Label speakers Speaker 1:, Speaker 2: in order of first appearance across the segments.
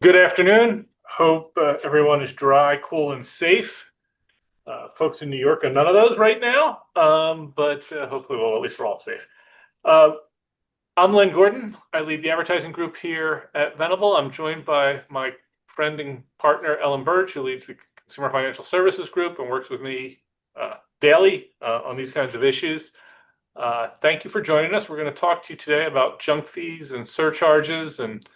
Speaker 1: Good afternoon. Hope everyone is dry, cool, and safe. Folks in New York are none of those right now, but hopefully, well, at least we're all safe. Uh, I'm Len Gordon. I lead the advertising group here at Venable. I'm joined by my friend and partner, Ellen Berge, who leads the Consumer Financial Services Group and works with me daily on these kinds of issues. Thank you for joining us. We're going to talk to you today about junk fees and surcharges and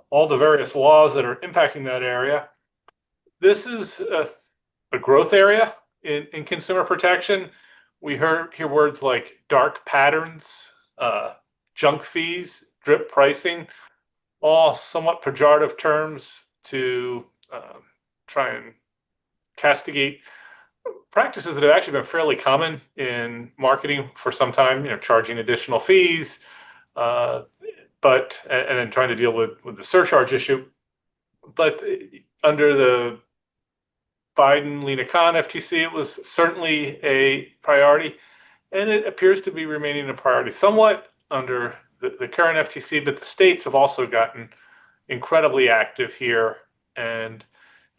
Speaker 1: all the various laws that are impacting that area. This is a growth area in consumer protection. We hear words like dark patterns, junk fees, drip pricing, all somewhat pejorative terms to try and castigate practices that have actually been fairly common in marketing for some time, charging additional fees, and then trying to deal with the surcharge issue. But under the Biden, Lena Khan, FTC, it was certainly a priority, and it appears to be remaining a priority somewhat under the current FTC, but the states have also gotten incredibly active here. And,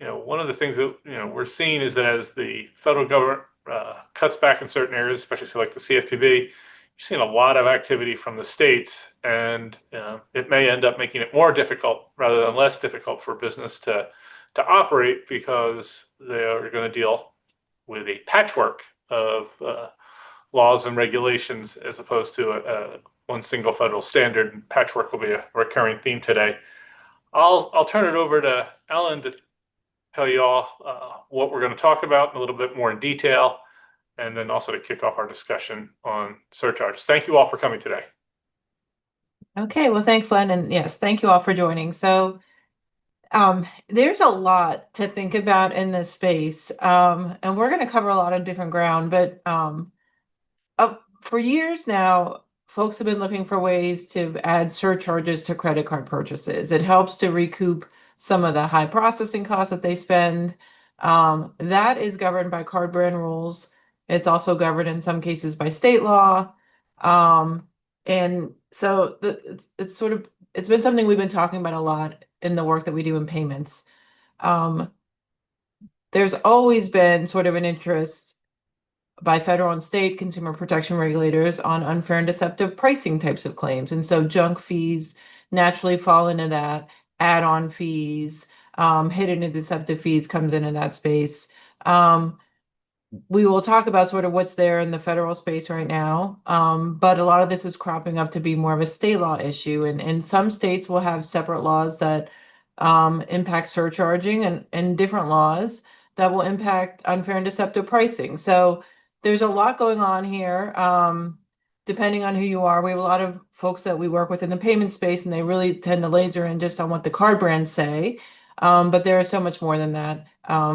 Speaker 1: one of the things that, we're seeing is that as the federal government cuts back in certain areas, especially like the CFPB, you're seeing a lot of activity from the states, and it may end up making it more difficult rather than less difficult for business to operate, because they are going to deal with a patchwork of laws and regulations as opposed to one single federal standard. And patchwork will be a recurring theme today. I'll turn it over to Ellen to tell you all what we're going to talk about in a little bit more in detail, and then also to kick off our discussion on surcharges. Thank you all for coming today.
Speaker 2: Okay, well, thanks, Len, and yes, thank you all for joining. So there's a lot to think about in this space, and we're going to cover a lot of different ground, but for years now, folks have been looking for ways to add surcharges to credit card purchases. It helps to recoup some of the high processing costs that they spend. That is governed by card brand rules. It's also governed in some cases by state law. And so it's been something we've been talking about a lot in the work that we do in payments. There's always been sort of an interest by federal and state consumer protection regulators on unfair and deceptive pricing types of claims. And so junk fees naturally fall into that, add-on fees, hidden and deceptive fees comes into that space. We will talk about sort of what's there in the federal space right now, but a lot of this is cropping up to be more of a state law issue. And some states will have separate laws that impact surcharging, and different laws that will impact unfair and deceptive pricing. So there's a lot going on here. Depending on who you are, we have a lot of folks that we work with in the payment space, and they really tend to laser in just on what the card brands say. But there is so much more than that.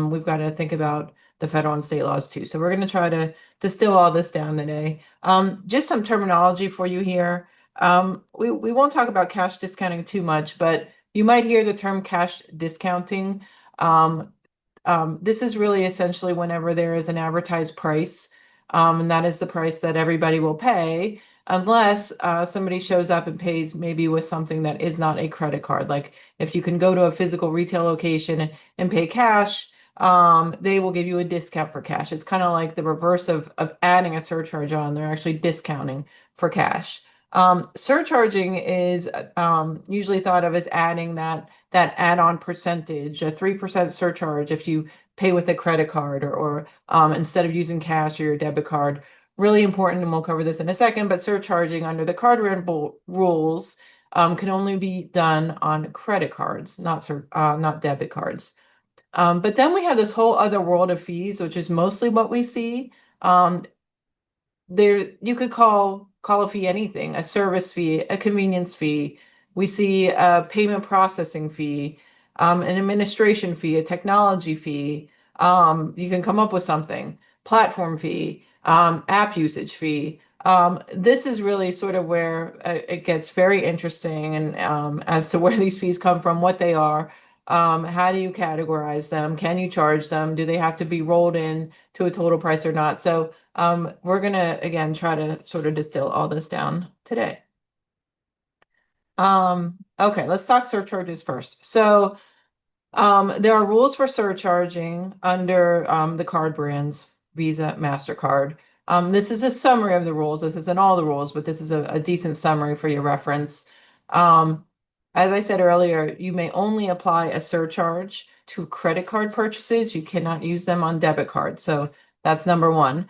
Speaker 2: We've got to think about the federal and state laws too. So we're going to try to distill all this down today. Just some terminology for you here. We won't talk about cash discounting too much, but you might hear the term cash discounting. This is really essentially whenever there is an advertised price, and that is the price that everybody will pay, unless somebody shows up and pays maybe with something that is not a credit card. Like if you can go to a physical retail location and pay cash, they will give you a discount for cash. It's kind of like the reverse of adding a surcharge on. They're actually discounting for cash. Surcharging is usually thought of as adding that add-on percentage, a 3% surcharge if you pay with a credit card, or instead of using cash or your debit card. Really important, and we'll cover this in a second, but surcharging under the card rules can only be done on credit cards, not debit cards. But then we have this whole other world of fees, which is mostly what we see. There, you could call a fee anything: a service fee, a convenience fee. We see a payment processing fee, an administration fee, a technology fee. You can come up with something: platform fee, app usage fee. This is really sort of where it gets very interesting, and as to where these fees come from, what they are. How do you categorize them? Can you charge them? Do they have to be rolled in to a total price or not? So we're going to, again, try to sort of distill all this down today. Okay, let's talk surcharges first. So there are rules for surcharging under the card brands, Visa, MasterCard. This is a summary of the rules. This isn't all the rules, but this is a decent summary for your reference. Um, as I said earlier, you may only apply a surcharge to credit card purchases. You cannot use them on debit cards. So that's number one.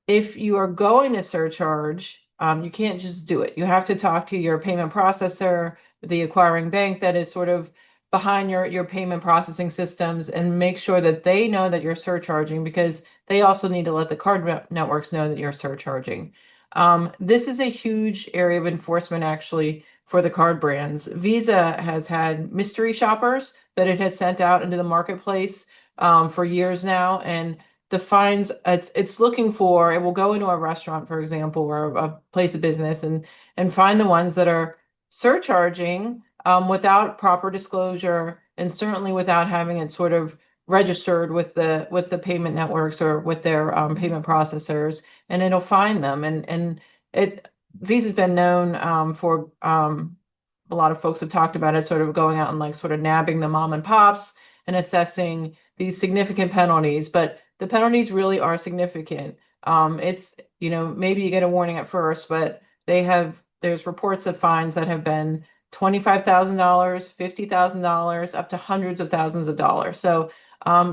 Speaker 2: If you are going to surcharge, you can't just do it. You have to talk to your payment processor, the acquiring bank that is sort of behind your payment processing systems, and make sure that they know that you're surcharging, because they also need to let the card networks know that you're surcharging. This is a huge area of enforcement actually for the card brands. Visa has had mystery shoppers that it has sent out into the marketplace for years now, and the fines it's looking for, it will go into a restaurant, for example, or a place of business, and find the ones that are surcharging without proper disclosure, and certainly without having it sort of registered with the payment networks or with their payment processors, and it'll find them. And it Visa's been known for a lot of folks have talked about it, sort of going out and like sort of nabbing the mom and pops and assessing these significant penalties, but the penalties really are significant. It's, maybe you get a warning at first, but there's reports of fines that have been $25,000, $50,000, up to hundreds of thousands of dollars. So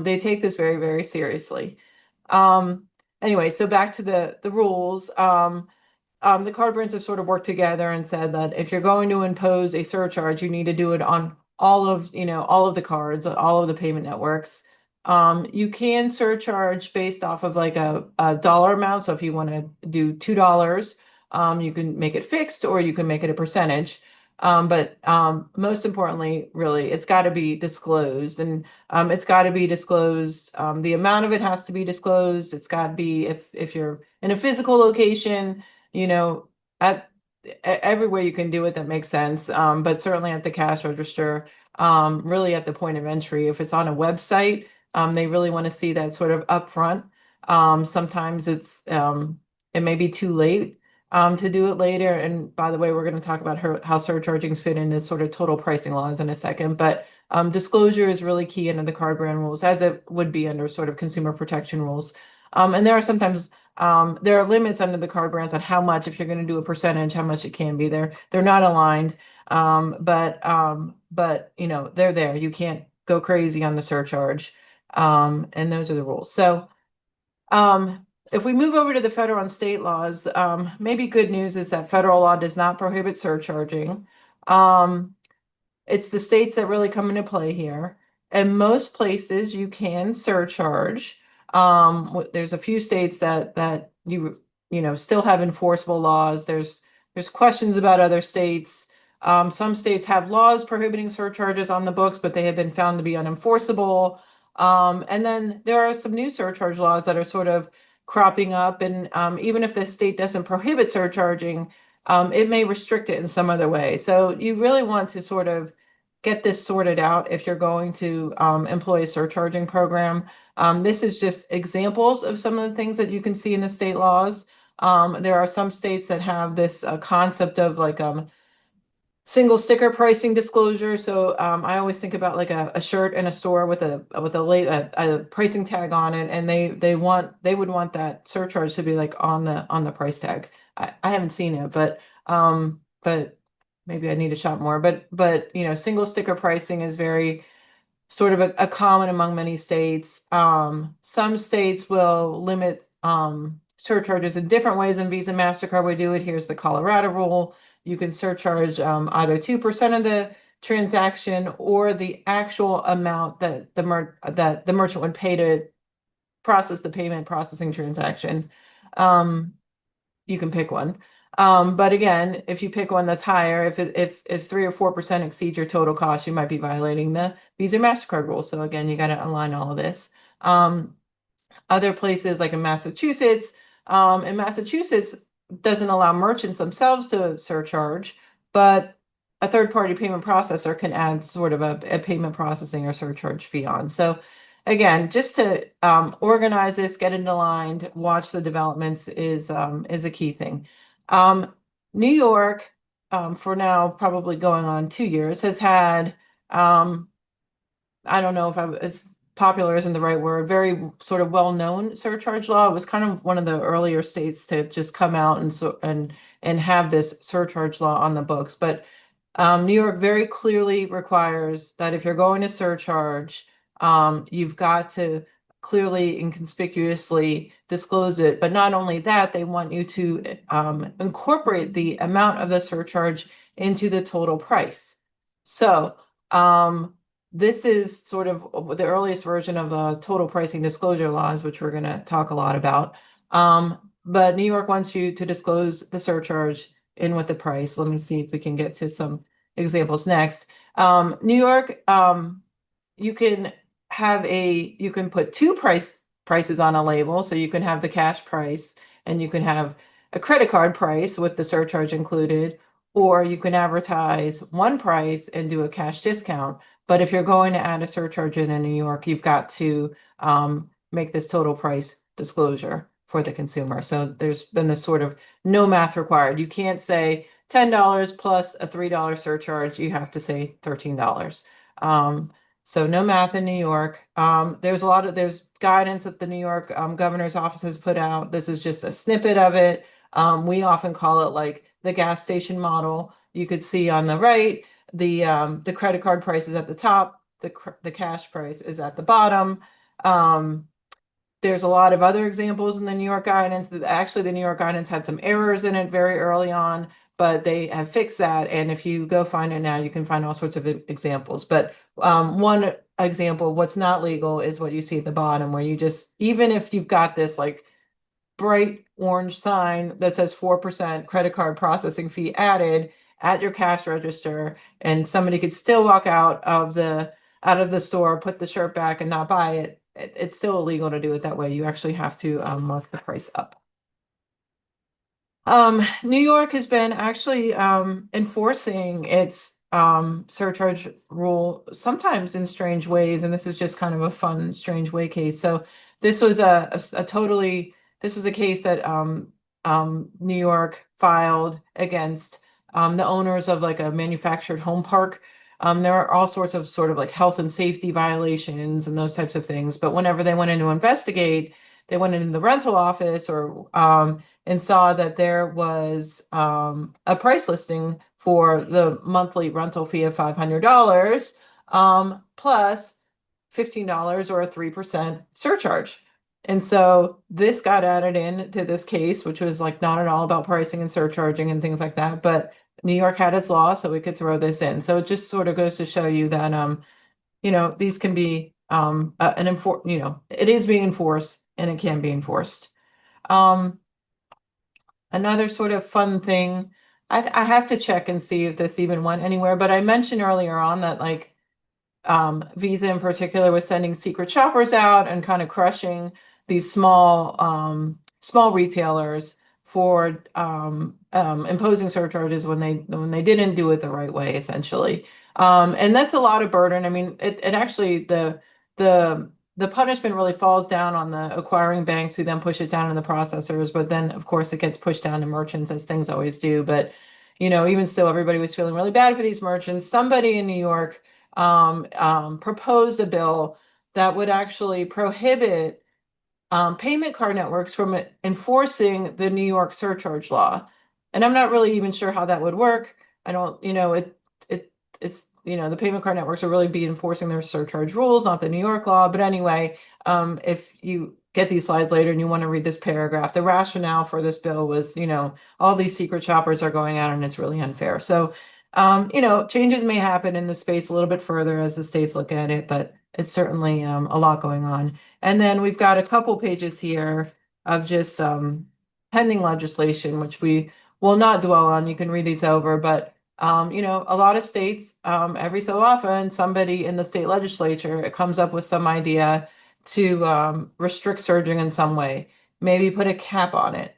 Speaker 2: they take this very, very seriously. Um, anyway, so back to the rules. The card brands have sort of worked together and said that if you're going to impose a surcharge, you need to do it on all of the cards, all of the payment networks. You can surcharge based off of like a dollar amount. So if you want to do $2, you can make it fixed, or you can make it a percentage. But most importantly, really, it's got to be disclosed, and it's got to be disclosed. The amount of it has to be disclosed. It's got to be, if you're in a physical location, at everywhere you can do it that makes sense. But certainly at the cash register, really at the point of entry. If it's on a website, they really want to see that sort of upfront. Sometimes it may be too late to do it later. And by the way, we're going to talk about how surchargings fit into sort of total pricing laws in a second. But disclosure is really key under the card brand rules, as it would be under sort of consumer protection rules. And there are limits under the card brands on how much, if you're going to do a percentage, how much it can be. They're not aligned, but they're there. You can't go crazy on the surcharge, and those are the rules. So if we move over to the federal and state laws, maybe good news is that federal law does not prohibit surcharging. It's the states that really come into play here. And most places you can surcharge. There's a few states that still have enforceable laws. There's questions about other states. Some states have laws prohibiting surcharges on the books, but they have been found to be unenforceable. And then there are some new surcharge laws that are sort of cropping up, and even if the state doesn't prohibit surcharging, it may restrict it in some other way. So you really want to sort of get this sorted out if you're going to employ a surcharging program. This is just examples of some of the things that you can see in the state laws. There are some states that have this concept of like single sticker pricing disclosure. So I always think about like a shirt in a store with a pricing tag on it, and they would want that surcharge to be like on the price tag. I haven't seen it, but maybe I need to shop more. But single sticker pricing is very sort of a common among many states. Some states will limit surcharges in different ways than Visa and MasterCard would do it. Here's the Colorado rule. You can surcharge either 2% of the transaction, or the actual amount that the merchant would pay to process the payment processing transaction. You can pick one. But again, if you pick one that's higher, if 3 or 4% exceed your total cost, you might be violating the Visa MasterCard rule. So again, you got to align all of this. Other places like in Massachusetts doesn't allow merchants themselves to surcharge, but a third-party payment processor can add sort of a payment processing or surcharge fee on. So again, just to organize this, get it aligned, watch the developments is a key thing. New York for now, probably going on 2 years, has had, I don't know if as popular isn't the right word, very sort of well-known surcharge law. It was kind of one of the earlier states to just come out and have this surcharge law on the books. But New York very clearly requires that if you're going to surcharge, you've got to clearly and conspicuously disclose it. But not only that, they want you to incorporate the amount of the surcharge into the total price. So this is sort of the earliest version of total pricing disclosure laws, which we're going to talk a lot about. But New York wants you to disclose the surcharge in with the price. Let me see if we can get to some examples next. New York, you can put two prices on a label. So you can have the cash price and you can have a credit card price with the surcharge included, or you can advertise one price and do a cash discount. But if you're going to add a surcharge in New York, you've got to make this total price disclosure for the consumer. So there's been this sort of no math required. You can't say $10 plus a $3 surcharge. You have to say $13. So no math in New York. There's guidance that the New York governor's office has put out. This is just a snippet of it. We often call it like the gas station model. You could see on the right, the credit card price is at the top, the cash price is at the bottom. There's a lot of other examples in the New York guidance. Actually, the New York guidance had some errors in it very early on, but they have fixed that. And if you go find it now, you can find all sorts of examples. But one example of what's not legal is what you see at the bottom, where you just, even if you've got this like bright orange sign that says 4% credit card processing fee added at your cash register, and somebody could still walk out of the store, put the shirt back and not buy it, it's still illegal to do it that way. You actually have to mark the price up. New York has been actually enforcing its surcharge rule sometimes in strange ways, and this is just kind of a fun, strange way case. So this was this was a case that New York filed against the owners of like a manufactured home park. There are all sorts of sort of like health and safety violations and those types of things. But whenever they went in to investigate, they went in the rental office and saw that there was a price listing for the monthly rental fee of $500 plus $15 or a 3% surcharge. And so this got added in to this case, which was like not at all about pricing and surcharging and things like that. But New York had its law, so we could throw this in. So it just sort of goes to show you that, these can be it is being enforced and it can be enforced. Another sort of fun thing, I have to check and see if this even went anywhere, but I mentioned earlier on that like Visa in particular was sending secret shoppers out and kind of crushing these small retailers for imposing surcharges when they didn't do it the right way, essentially. And that's a lot of burden. I mean, it actually the punishment really falls down on the acquiring banks, who then push it down on the processors. But then, of course, it gets pushed down to merchants, as things always do. But even still, everybody was feeling really bad for these merchants. Somebody in New York proposed a bill that would actually prohibit payment card networks from enforcing the New York surcharge law. And I'm not really even sure how that would work. I don't, it's, the payment card networks will really be enforcing their surcharge rules, not the New York law. But anyway, if you get these slides later and you want to read this paragraph, the rationale for this bill was, all these secret shoppers are going out and it's really unfair. So, changes may happen in the space a little bit further as the states look at it, but it's certainly a lot going on. And then we've got a couple pages here of just pending legislation, which we will not dwell on. You can read these over, but a lot of states, every so often, somebody in the state legislature comes up with some idea to restrict surging in some way, maybe put a cap on it.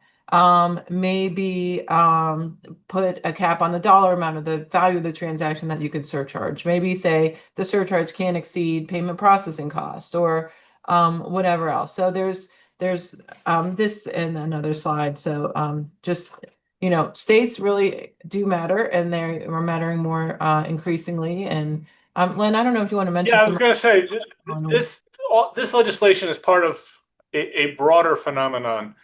Speaker 2: Maybe put a cap on the dollar amount of the value of the transaction that you could surcharge. Maybe say the surcharge can't exceed payment processing cost or whatever else. So there's this in another slide. So just states really do matter, and they are mattering more increasingly. And Len, I don't know if you want to mention
Speaker 1: Yeah, I was
Speaker 2: some.
Speaker 1: going to say this this legislation is part of a broader phenomenon.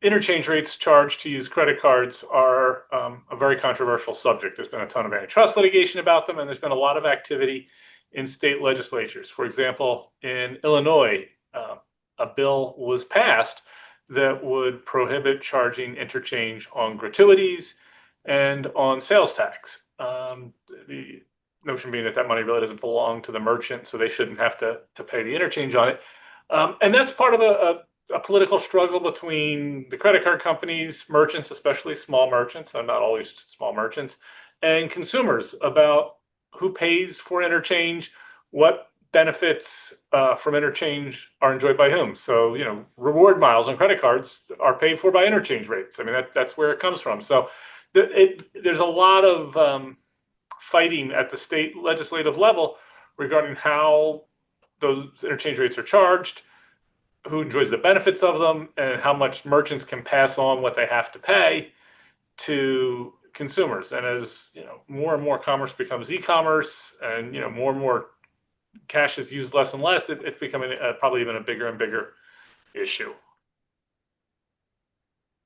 Speaker 1: Interchange rates charged to use credit cards are a very controversial subject. There's been a ton of antitrust litigation about them, and there's been a lot of activity in state legislatures. For example, in Illinois, a bill was passed that would prohibit charging interchange on gratuities and on sales tax. The notion being that that money really doesn't belong to the merchant, so they shouldn't have to pay the interchange on it. And that's part of a political struggle between the credit card companies, merchants, especially small merchants, so not always small merchants, and consumers about who pays for interchange, what benefits from interchange are enjoyed by whom. So, reward miles on credit cards are paid for by interchange rates. I mean, that's where it comes from. So there's a lot of fighting at the state legislative level regarding how those interchange rates are charged, who enjoys the benefits of them, and how much merchants can pass on what they have to pay to consumers. And as more and more commerce becomes e-commerce, and more and more cash is used less and less, it's becoming probably even a bigger and bigger issue.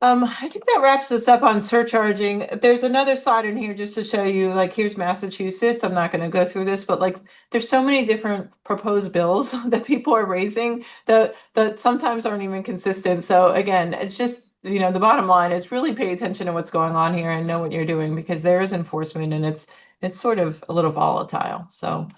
Speaker 2: I think that wraps us up on surcharging. There's another slide in here just to show you, like, here's Massachusetts. I'm not going to go through this, but like, there's so many different proposed bills that people are raising that sometimes aren't even consistent. So again, it's just, the bottom line is really pay attention to what's going on here and know what you're doing, because there is enforcement and it's sort of a little volatile. So,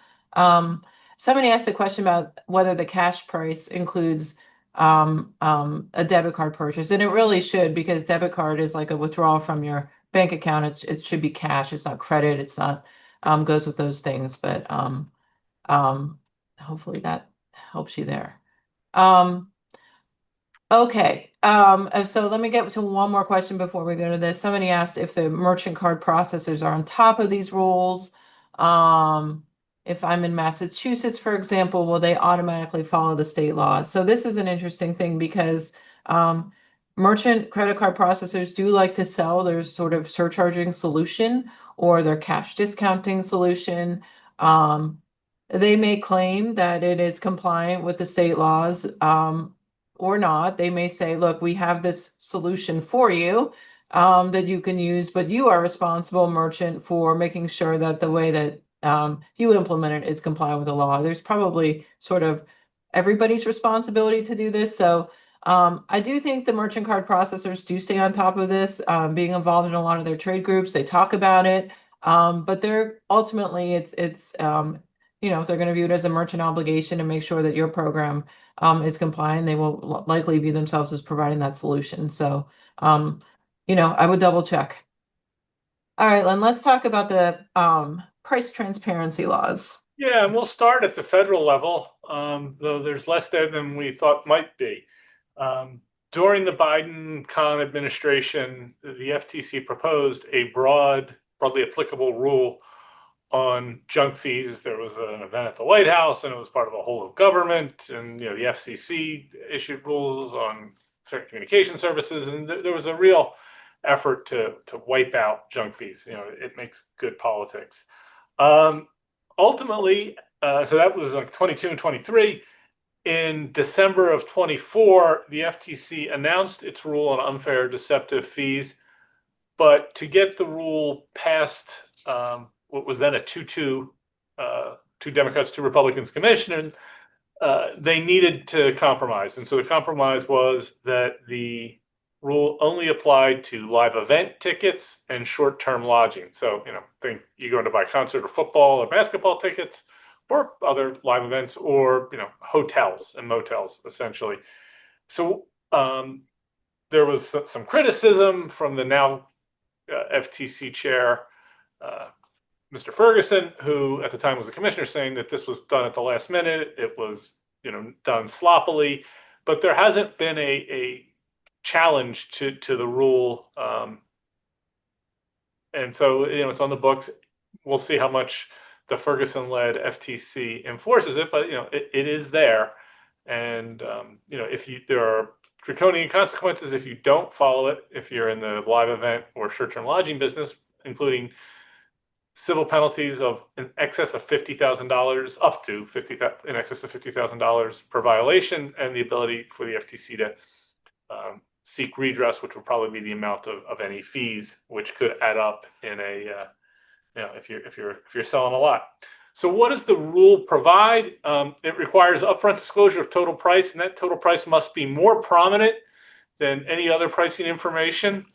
Speaker 2: somebody asked a question about whether the cash price includes a debit card purchase, and it really should, because debit card is like a withdrawal from your bank account. It should be cash. It's not credit. It's not goes with those things. But hopefully that helps you there. Okay. So let me get to one more question before we go to this. Somebody asked if the merchant card processors are on top of these rules. If I'm in Massachusetts, for example, will they automatically follow the state laws? So this is an interesting thing, because merchant credit card processors do like to sell their sort of surcharging solution or their cash discounting solution. They may claim that it is compliant with the state laws, or not. They may say, look, we have this solution for you that you can use, but you are responsible, merchant, for making sure that the way that you implement it is compliant with the law. There's probably sort of everybody's responsibility to do this. So I do think the merchant card processors do stay on top of this, being involved in a lot of their trade groups. They talk about it, but they're ultimately it's they're going to view it as a merchant obligation to make sure that your program is compliant. They will likely view themselves as providing that solution. So I would double check. All right, Len, let's talk about the price transparency laws.
Speaker 1: Yeah, and we'll start at the federal level, though there's less there than we thought might be. During the Biden-Con administration, the FTC proposed a broadly applicable rule on junk fees. There was an event at the White House, and it was part of a whole of government, and the FCC issued rules on certain communication services, and there was a real effort to wipe out junk fees. It makes good politics. Ultimately, so that was like 22 and 23. In December of 24, the FTC announced its rule on unfair deceptive fees, but to get the rule passed, what was then a 2-2, two Democrats, two Republicans commission, they needed to compromise. And so the compromise was that the rule only applied to live event tickets and short-term lodging. So, think you're going to buy concert or football or basketball tickets or other live events, or, hotels and motels, essentially. So there was some criticism from the now FTC chair, Mr. Ferguson, who at the time was a commissioner, saying that this was done at the last minute. It was, done sloppily, but there hasn't been a challenge to the rule. And so, it's on the books. We'll see how much the Ferguson-led FTC enforces it, but, it is there. And, if there are draconian consequences if you don't follow it, if you're in the live event or short-term lodging business, including civil penalties of in excess of $50,000, up to 50 in excess of $50,000 per violation, and the ability for the FTC to seek redress, which would probably be the amount of any fees, which could add up in a if you're selling a lot. So what does the rule provide? It requires upfront disclosure of total price, and that total price must be more prominent than any other pricing information.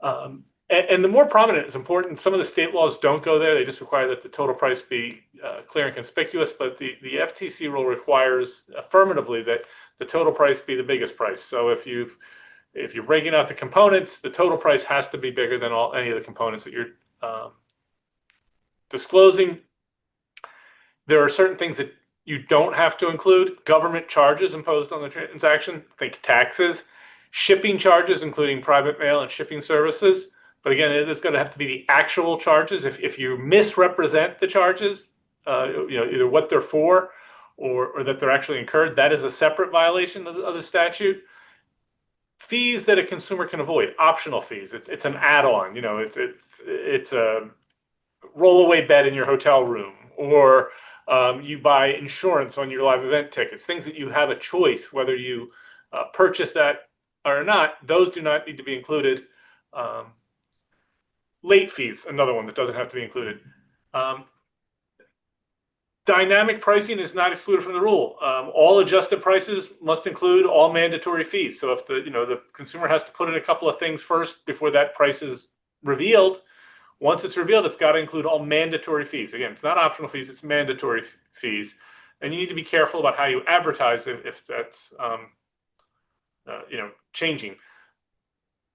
Speaker 1: And the more prominent is important. Some of the state laws don't go there. They just require that the total price be clear and conspicuous. But the FTC rule requires affirmatively that the total price be the biggest price. So if you're breaking out the components, the total price has to be bigger than any of the components that you're disclosing. There are certain things that you don't have to include. Government charges imposed on the transaction, think taxes, shipping charges, including private mail and shipping services. But again, it is going to have to be the actual charges. If you misrepresent the charges, either what they're for or that they're actually incurred, that is a separate violation of the statute. Fees that a consumer can avoid, optional fees. It's an add-on. It's a rollaway bed in your hotel room, or you buy insurance on your live event tickets. Things that you have a choice whether you purchase that or not. Those do not need to be included. Late fees, another one that doesn't have to be included. Dynamic pricing is not excluded from the rule. All adjusted prices must include all mandatory fees. So if the consumer has to put in a couple of things first before that price is revealed, once it's revealed, it's got to include all mandatory fees. Again, it's not optional fees; it's mandatory fees, and you need to be careful about how you advertise it if that's changing.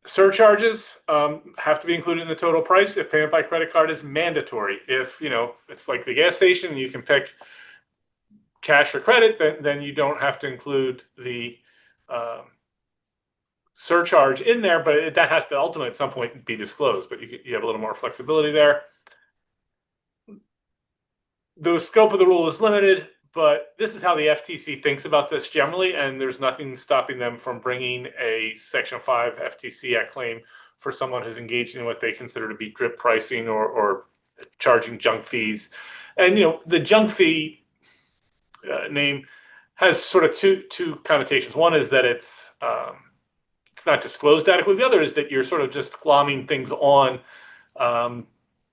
Speaker 1: Surcharges have to be included in the total price if payment by credit card is mandatory. If it's like the gas station and you can pick cash or credit, then you don't have to include the surcharge in there, but that has to ultimately at some point be disclosed. But you have a little more flexibility there. The scope of the rule is limited, but this is how the FTC thinks about this generally, and there's nothing stopping them from bringing a Section 5 FTC Act claim for someone who's engaged in what they consider to be drip pricing or charging junk fees. And the junk fee name has sort of two connotations. One is that it's not disclosed adequately. The other is that you're sort of just glomming things on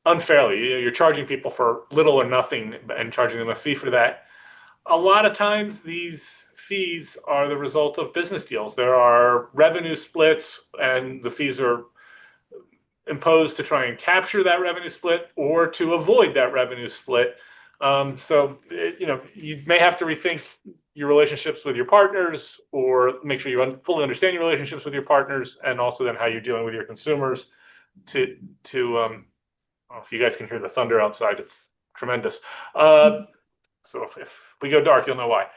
Speaker 1: unfairly. You're charging people for little or nothing and charging them a fee for that. A lot of times these fees are the result of business deals. There are revenue splits, and the fees are imposed to try and capture that revenue split or to avoid that revenue split. So you may have to rethink your relationships with your partners, or make sure you fully understand your relationships with your partners, and also then how you're dealing with your consumers. If you guys can hear the thunder outside, it's tremendous. So if we go dark, you'll know why.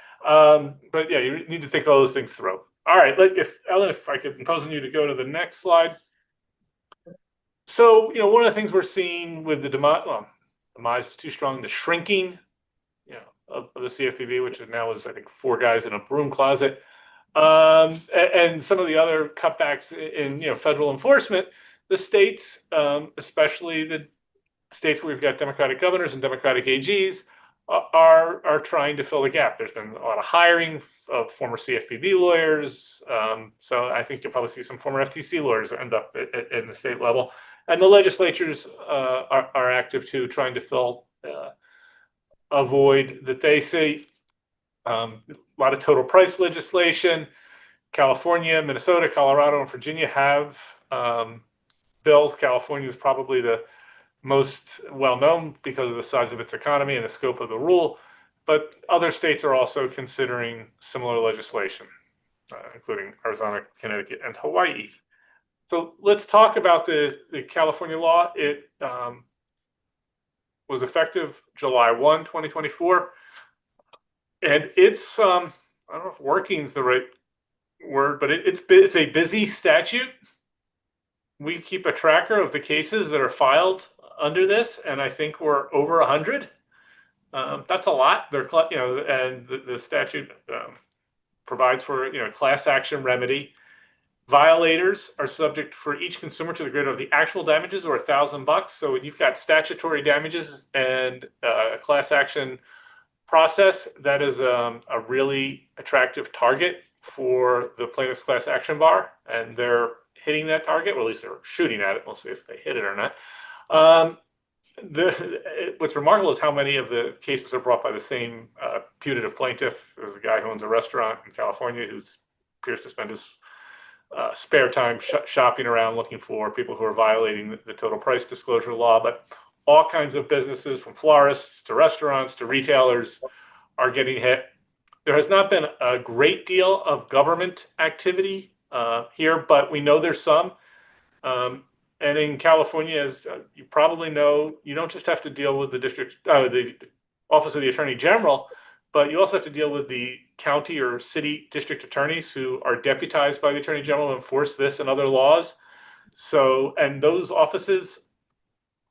Speaker 1: But yeah, you need to think all those things through. All right, Ellen, if I could impose on you to go to the next slide. So one of the things we're seeing with the demise is too strong, the shrinking, of the CFPB, which now is I think 4 guys in a broom closet, and some of the other cutbacks in federal enforcement. The states, especially the states where we've got Democratic governors and Democratic AGs, are trying to fill the gap. There's been a lot of hiring of former CFPB lawyers. So I think you'll probably see some former FTC lawyers end up in the state level. And the legislatures are active too, trying to fill a void that they see. A lot of total price legislation. California, Minnesota, Colorado, and Virginia have bills. California is probably the most well-known because of the size of its economy and the scope of the rule, but other states are also considering similar legislation, including Arizona, Connecticut, and Hawaii. So let's talk about the California law. It was effective July 1, 2024, and it's I don't know if working is the right word, but it's a busy statute. We keep a tracker of the cases that are filed under this, and I think we're over 100. That's a lot. They're and the statute provides for class action remedy. Violators are subject for each consumer to the greater of the actual damages or $1,000. So you've got statutory damages and a class action process. That is a really attractive target for the plaintiff's class action bar, and they're hitting that target, or at least they're shooting at it. We'll see if they hit it or not. What's remarkable is how many of the cases are brought by the same putative plaintiff. There's a guy who owns a restaurant in California who appears to spend his spare time shopping around looking for people who are violating the total price disclosure law. But all kinds of businesses, from florists to restaurants to retailers, are getting hit. There has not been a great deal of government activity here, but we know there's some. And in California, as you probably know, you don't just have to deal with the Office of the Attorney General, but you also have to deal with the county or city district attorneys who are deputized by the Attorney General to enforce this and other laws. So, and those offices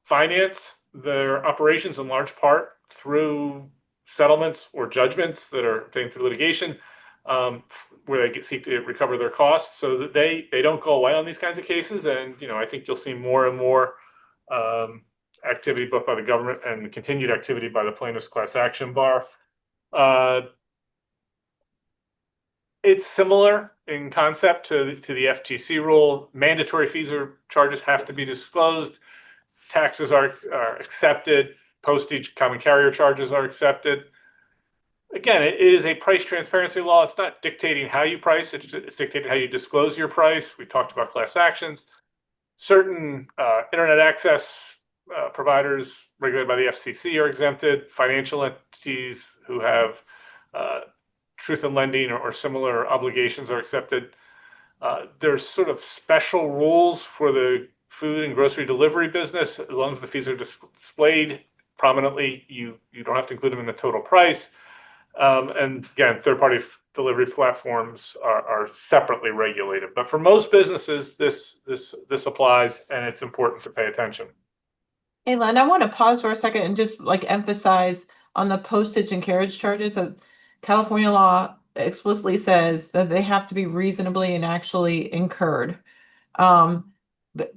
Speaker 1: finance their operations in large part through settlements or judgments that are obtained through litigation, where they seek to recover their costs, so that they don't go away on these kinds of cases. And I think you'll see more and more activity both by the government and continued activity by the plaintiffs' class action bar. It's similar in concept to the FTC rule. Mandatory fees or charges have to be disclosed. Taxes are accepted. Postage, common carrier charges are accepted. Again, it is a price transparency law. It's not dictating how you price. It's dictating how you disclose your price. We talked about class actions. Certain internet access providers regulated by the FCC are exempted. Financial entities who have truth in lending or similar obligations are accepted. There's sort of special rules for the food and grocery delivery business. As long as the fees are displayed prominently, you don't have to include them in the total price. And again, third-party delivery platforms are separately regulated. But for most businesses, this applies, and it's important to pay attention.
Speaker 2: Hey, Len, I want to pause for a second and just emphasize on the postage and carriage charges that California law explicitly says that they have to be reasonably and actually incurred. But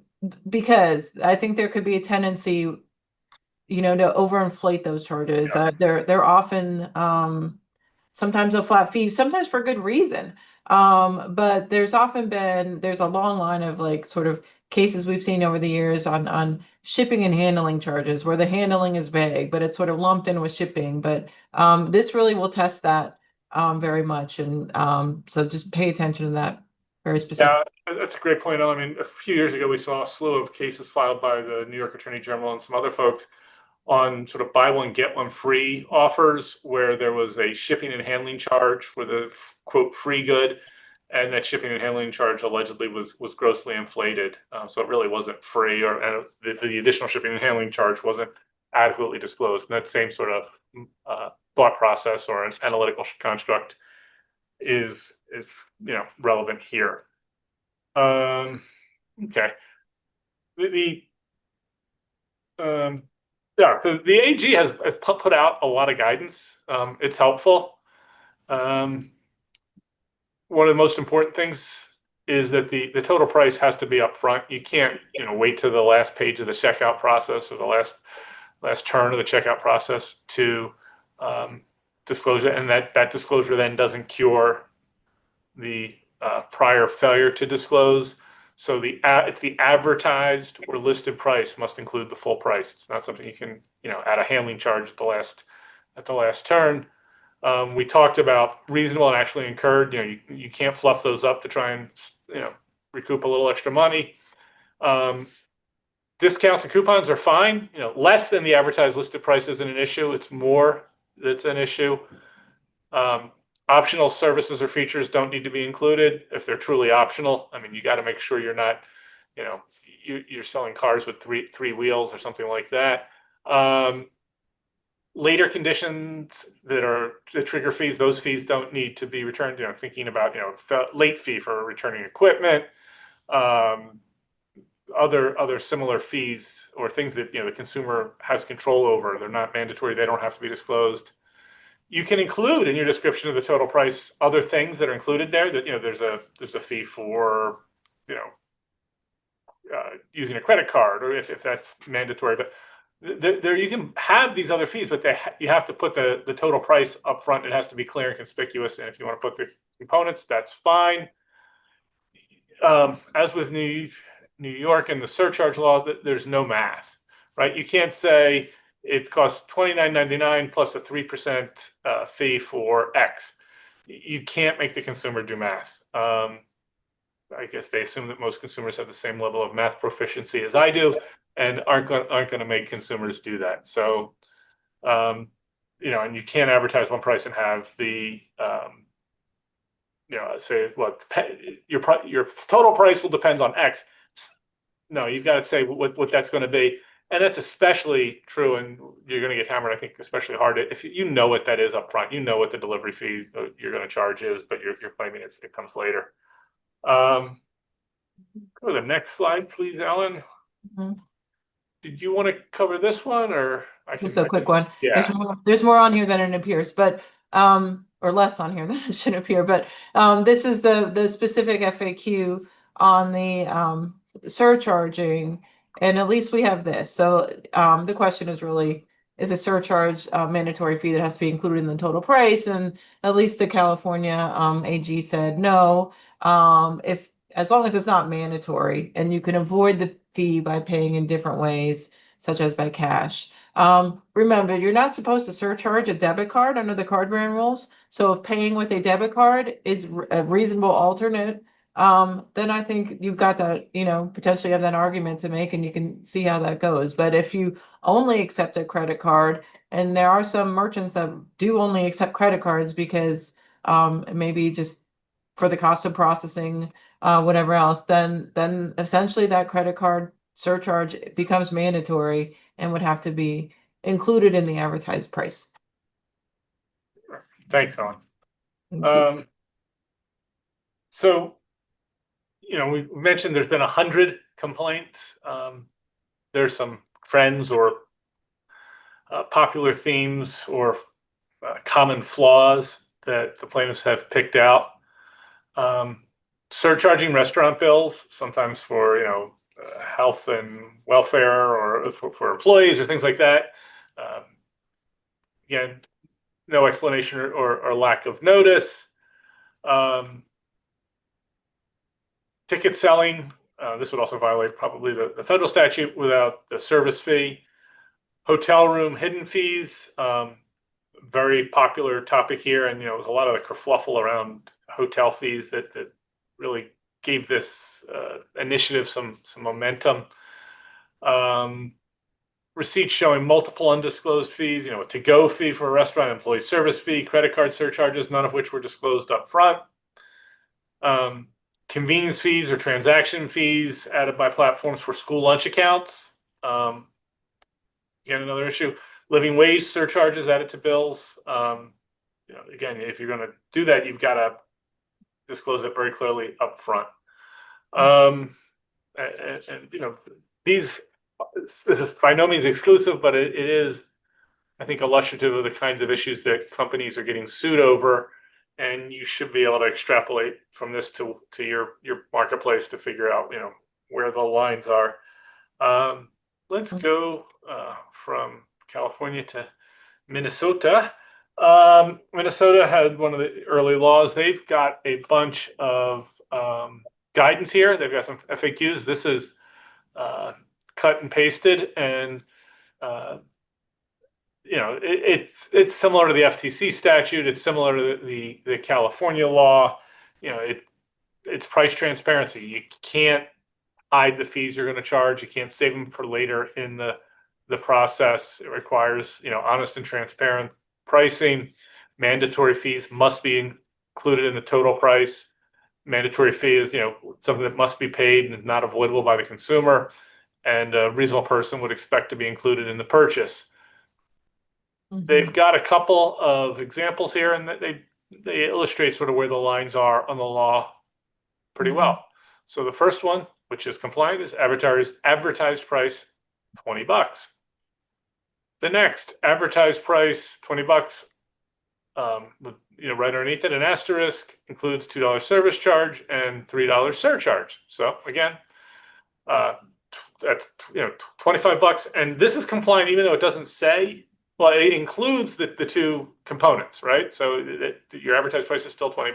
Speaker 2: because I think there could be a tendency, to overinflate those charges.
Speaker 1: Yeah.
Speaker 2: They're often sometimes a flat fee, sometimes for good reason. But there's a long line of sort of cases we've seen over the years on shipping and handling charges where the handling is vague, but it's sort of lumped in with shipping. But this really will test that very much. And so just pay attention to that very specific.
Speaker 1: Yeah, that's a great point. I mean, a few years ago, we saw a slew of cases filed by the New York Attorney General and some other folks on sort of buy one, get one free offers, where there was a shipping and handling charge for the quote free good. And that shipping and handling charge allegedly was grossly inflated. So it really wasn't free, and the additional shipping and handling charge wasn't adequately disclosed. And that same sort of thought process or an analytical construct is relevant here. Okay. Yeah, so the AG has put out a lot of guidance. It's helpful. One of the most important things is that the total price has to be upfront. You can't wait to the last page of the checkout process or the last turn of the checkout process to disclose it, and that disclosure then doesn't cure the prior failure to disclose. So it's the advertised or listed price must include the full price. It's not something you can add a handling charge at the last turn. We talked about reasonable and actually incurred. You can't fluff those up to try and recoup a little extra money. Discounts and coupons are fine. Less than the advertised listed price isn't an issue. It's more that's an issue. Optional services or features don't need to be included if they're truly optional. I mean, you got to make sure you're not, you're selling cars with three wheels or something like that. Later conditions that are the trigger fees, those fees don't need to be returned. Thinking about late fee for returning equipment, other similar fees or things that the consumer has control over. They're not mandatory. They don't have to be disclosed. You can include in your description of the total price other things that are included there. That there's a fee for using a credit card, or if that's mandatory. But there you can have these other fees, but you have to put the total price up front. It has to be clear and conspicuous. And if you want to put the components, that's fine. As with New York and the surcharge law, there's no math, right? You can't say it costs $29.99 plus a 3% fee for X. You can't make the consumer do math. I guess they assume that most consumers have the same level of math proficiency as I do, and aren't going to make consumers do that. So, and you can't advertise one price and have the say, well, your total price will depend on X. No, you've got to say what that's going to be. And that's especially true, and you're going to get hammered, I think, especially hard if you know what that is up front. You know what the delivery fee you're going to charge is, but you're claiming it comes later. Go to the next slide, please, Ellen.
Speaker 2: Mhm.
Speaker 1: Did you want to cover this one, or I can?
Speaker 2: Just a quick one.
Speaker 1: Yeah.
Speaker 2: There's more on here than it appears, but or less on here than it should appear. But this is the specific FAQ on the surcharging, and at least we have this. So the question is really, is a surcharge a mandatory fee that has to be included in the total price? And at least the California AG said no. If as long as it's not mandatory, and you can avoid the fee by paying in different ways, such as by cash. Remember, you're not supposed to surcharge a debit card under the card brand rules. So if paying with a debit card is a reasonable alternate, then I think you've got that, potentially have that argument to make, and you can see how that goes. But if you only accept a credit card, and there are some merchants that do only accept credit cards because maybe just for the cost of processing, whatever else, then essentially that credit card surcharge becomes mandatory and would have to be included in the advertised price.
Speaker 1: Thanks, Ellen.
Speaker 2: Thank you.
Speaker 1: So, we mentioned there's been 100 complaints. There's some trends or popular themes or common flaws that the plaintiffs have picked out. Surcharging restaurant bills, sometimes for health and welfare, or for employees or things like that. Again, no explanation or lack of notice. Ticket selling, this would also violate probably the federal statute without the service fee. Hotel room hidden fees, very popular topic here, and there's a lot of the kerfluffle around hotel fees that really gave this initiative some momentum. Receipts showing multiple undisclosed fees, a to-go fee for a restaurant, employee service fee, credit card surcharges, none of which were disclosed up front. Convenience fees or transaction fees added by platforms for school lunch accounts. Again, another issue. Living wage surcharges added to bills. Again, if you're going to do that, you've got to disclose it very clearly up front. This is by no means exclusive, but it is, I think, illustrative of the kinds of issues that companies are getting sued over, and you should be able to extrapolate from this to your marketplace to figure out where the lines are. Let's go from California to Minnesota. Minnesota had one of the early laws. They've got a bunch of guidance here. They've got some FAQs. This is cut and pasted, and it's similar to the FTC statute. It's similar to the California law. It's price transparency. You can't hide the fees you're going to charge. You can't save them for later in the process. It requires honest and transparent pricing. Mandatory fees must be included in the total price. Mandatory fee is something that must be paid and not avoidable by the consumer, and a reasonable person would expect to be included in the purchase. They've got a couple of examples here, and they illustrate sort of where the lines are on the law pretty well. So the first one, which is compliant, is advertised price $20. The next, advertised price $20, with, right underneath it, an asterisk includes $2 service charge and $3 surcharge. So again, that's $25, and this is compliant even though it doesn't say. Well, it includes the two components, right? So your advertised price is still $20.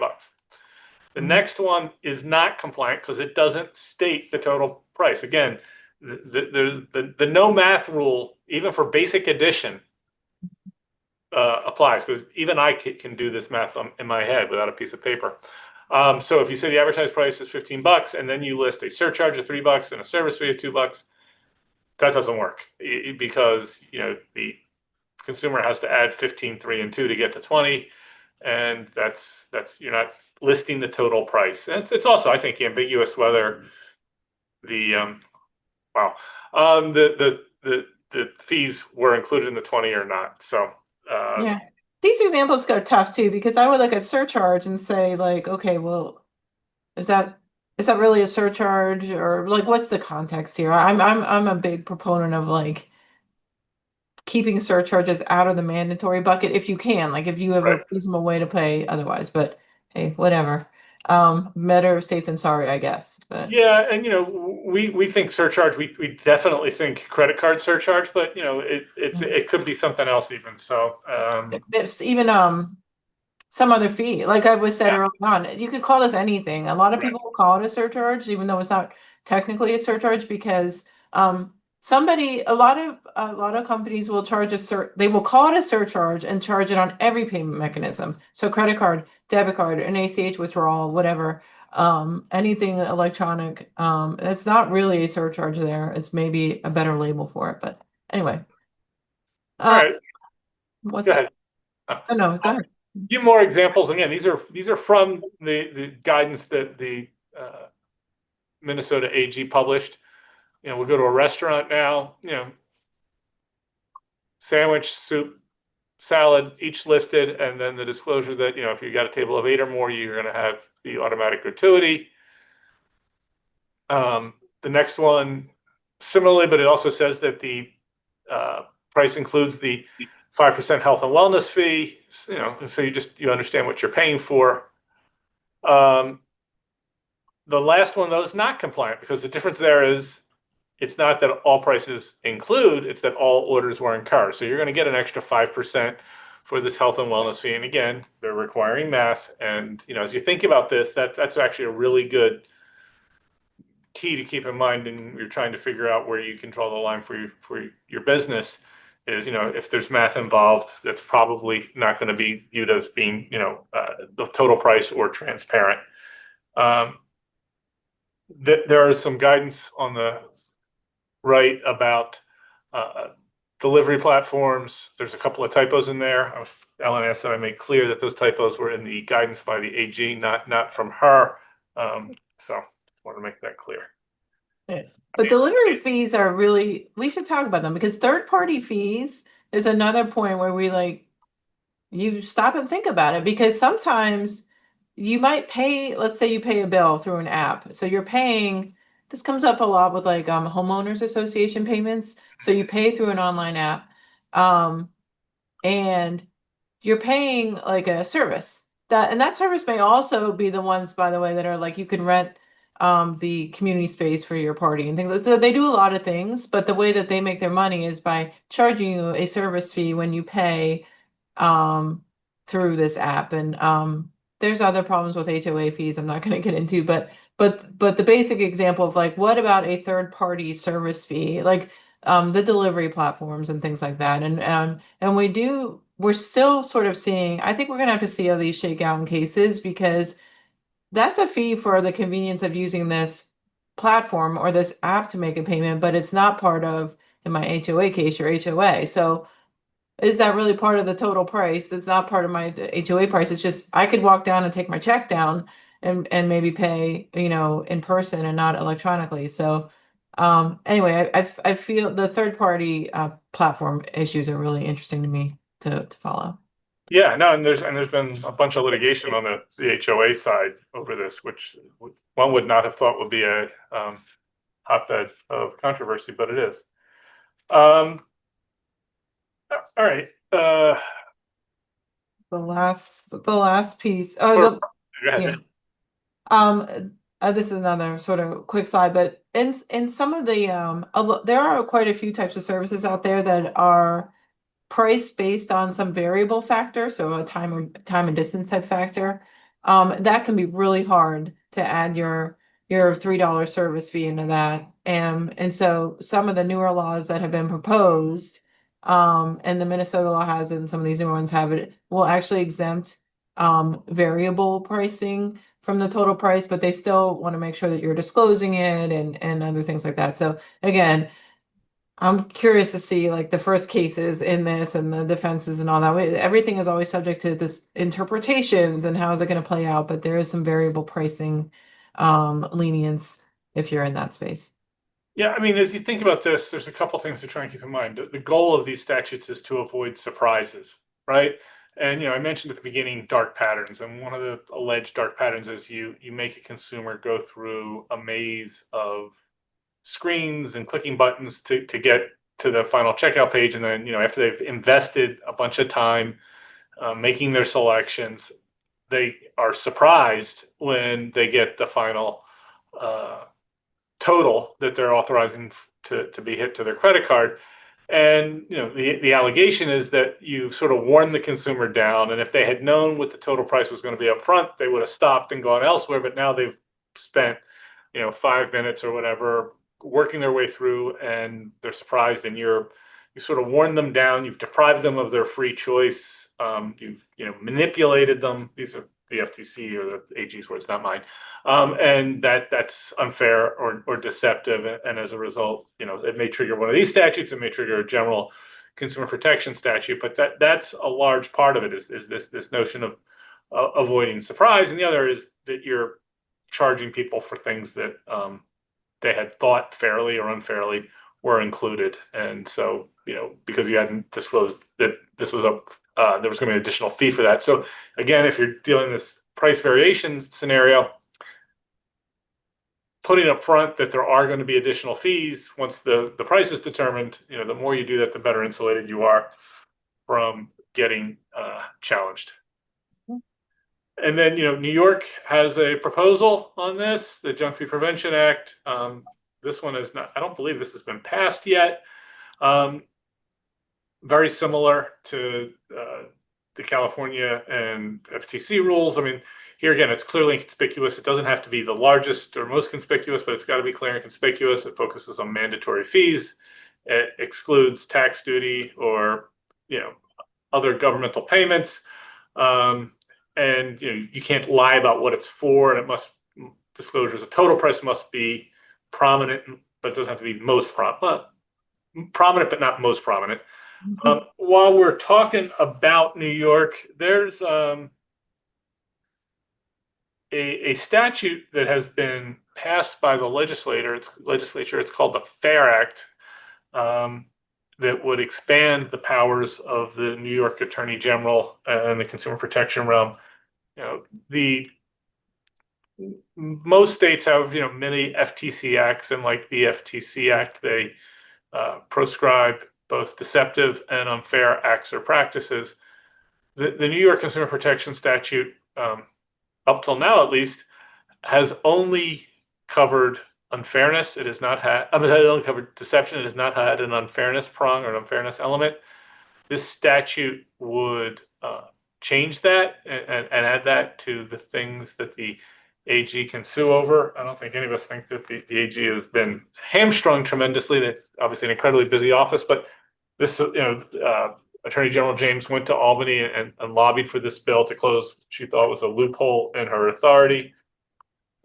Speaker 1: The next one is not compliant because it doesn't state the total price. Again, the no math rule, even for basic addition, applies, because even I can do this math in my head without a piece of paper. So if you say the advertised price is $15 and then you list a surcharge of $3 and a service fee of $2, that doesn't work, because the consumer has to add 15, 3, and 2 to get to 20, and that's you're not listing the total price. And it's also, I think, ambiguous whether the the fees were included in the 20 or not. So
Speaker 2: yeah, these examples go tough too, because I would look at surcharge and say like, okay, well, is that really a surcharge, or like what's the context here? I'm a big proponent of like keeping surcharges out of the mandatory bucket if you can, like if you have
Speaker 1: right.
Speaker 2: a reasonable way to pay otherwise, but hey, whatever. Better safe than sorry, I guess. But
Speaker 1: Yeah, and we think surcharge, we definitely think credit card surcharge, but it could be something else even. So
Speaker 2: there's even some other fee. Like I was said
Speaker 1: yeah,
Speaker 2: early on, you could call this anything. A lot of
Speaker 1: right,
Speaker 2: people will call it a surcharge, even though it's not technically a surcharge, because a lot of companies will charge they will call it a surcharge and charge it on every payment mechanism. So credit card, debit card, an ACH withdrawal, whatever, anything electronic. It's not really a surcharge there. It's maybe a better label for it. But anyway,
Speaker 1: all
Speaker 2: uh,
Speaker 1: right,
Speaker 2: what's
Speaker 1: go
Speaker 2: that?
Speaker 1: ahead.
Speaker 2: Oh no, go ahead.
Speaker 1: Few more examples. Again, these are from the guidance that the Minnesota AG published. We'll go to a restaurant now. Sandwich, soup, salad, each listed, and then the disclosure that if you got a table of 8 or more, you're going to have the automatic gratuity. The next one, similarly, but it also says that the price includes the 5% health and wellness fee. So you understand what you're paying for. The last one, though, is not compliant, because the difference there is it's not that all prices include, it's that all orders were incurred. So you're going to get an extra 5% for this health and wellness fee. And again, they're requiring math. And as you think about this, that's actually a really good key to keep in mind, and you're trying to figure out where you can draw the line for your business. Is if there's math involved, that's probably not going to be viewed as being the total price or transparent. There is some guidance on the right about delivery platforms. There's a couple of typos in there. Ellen asked that I make clear that those typos were in the guidance by the AG, not from her. So want to make that clear.
Speaker 2: Yeah. But delivery fees are really, we should talk about them, because third-party fees is another point where you stop and think about it, because sometimes you might pay, let's say you pay a bill through an app. So you're paying, this comes up a lot with like homeowners association payments. So you pay through an online app, and you're paying like a service, and that service may also be the ones, by the way, that are like you can rent the community space for your party and things like that. So they do a lot of things, but the way that they make their money is by charging you a service fee when you pay through this app. And there's other problems with HOA fees I'm not going to get into, but the basic example of like, what about a third party service fee, like the delivery platforms and things like that. And we're still sort of seeing, I think we're going to have to see how these shake out in cases, because that's a fee for the convenience of using this platform or this app to make a payment, but it's not part of, in my HOA case, your HOA. So is that really part of the total price? It's not part of my HOA price. It's just, I could walk down and take my check down and maybe pay, in person and not electronically. So anyway, I feel the third party platform issues are really interesting to me to follow.
Speaker 1: Yeah, no, and there's been a bunch of litigation on the HOA side over this, which one would not have thought would be a hotbed of controversy, but it is. All right.
Speaker 2: the last piece. Oh,
Speaker 1: Or go
Speaker 2: yeah.
Speaker 1: ahead.
Speaker 2: This is another sort of quick slide, but in some of the there are quite a few types of services out there that are price based on some variable factor, so a time and distance type factor. That can be really hard to add your $3 service fee into that. And so some of the newer laws that have been proposed, and the Minnesota law has it, and some of these newer ones have it, will actually exempt variable pricing from the total price, but they still want to make sure that you're disclosing it and other things like that. So again, I'm curious to see like the first cases in this and the defenses and all that. Everything is always subject to this interpretations and how is it going to play out, but there is some variable pricing lenience if you're in that space.
Speaker 1: Yeah, I mean, as you think about this, there's a couple things to try and keep in mind. The goal of these statutes is to avoid surprises, right? And I mentioned at the beginning dark patterns, and one of the alleged dark patterns is you make a consumer go through a maze of screens and clicking buttons to get to the final checkout page, and then after they've invested a bunch of time making their selections, they are surprised when they get the final total that they're authorizing to be hit to their credit card. And the allegation is that you sort of worn the consumer down, and if they had known what the total price was going to be up front, they would have stopped and gone elsewhere. But now they've spent 5 minutes or whatever working their way through, and they're surprised, and you sort of worn them down. You've deprived them of their free choice. You've manipulated them. These are the FTC or the AG's words, not mine. And that's unfair or deceptive. And as a result, it may trigger one of these statutes. It may trigger a general consumer protection statute. But that's a large part of it is this notion of avoiding surprise. And the other is that you're charging people for things that they had thought fairly or unfairly were included. And so, because you hadn't disclosed that this was there was going to be an additional fee for that. So again, if you're dealing in this price variation scenario, putting up front that there are going to be additional fees once the price is determined, the more you do that, the better insulated you are from getting challenged. And then, New York has a proposal on this, the Junk Fee Prevention Act. This one is not, I don't believe this has been passed yet. Very similar to the California and FTC rules. I mean, here again, it's clearly conspicuous. It doesn't have to be the largest or most conspicuous, but it's got to be clear and conspicuous. It focuses on mandatory fees. It excludes tax duty or, other governmental payments. And you can't lie about what it's for, and it must disclosures. The total price must be prominent, but it doesn't have to be most prominent, but not most prominent. While we're talking about New York, there's a statute that has been passed by the legislature. It's called the Fair Act, that would expand the powers of the New York Attorney General and the consumer protection realm. The most states have many FTC acts, and like the FTC Act, they proscribe both deceptive and unfair acts or practices. The New York Consumer Protection Statute, up till now at least, has only covered unfairness. It has not had, it only covered deception. It has not had an unfairness prong or an unfairness element. This statute would change that and add that to the things that the AG can sue over. I don't think any of us think that the AG has been hamstrung tremendously. That's obviously an incredibly busy office, but this, Attorney General James went to Albany and lobbied for this bill to close what she thought was a loophole in her authority.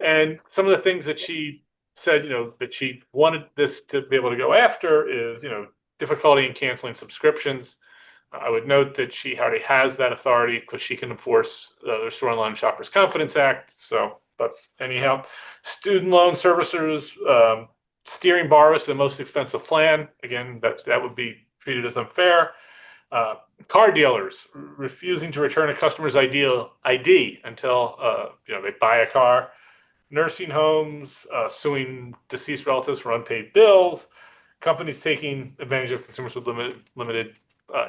Speaker 1: And some of the things that she said, that she wanted this to be able to go after is, difficulty in canceling subscriptions. I would note that she already has that authority because she can enforce the Restore Online Shoppers Confidence Act. So, but anyhow, student loan servicers steering borrowers to the most expensive plan. Again, that would be treated as unfair. Car dealers refusing to return a customer's ID until they buy a car. Nursing homes suing deceased relatives for unpaid bills. Companies taking advantage of consumers with limited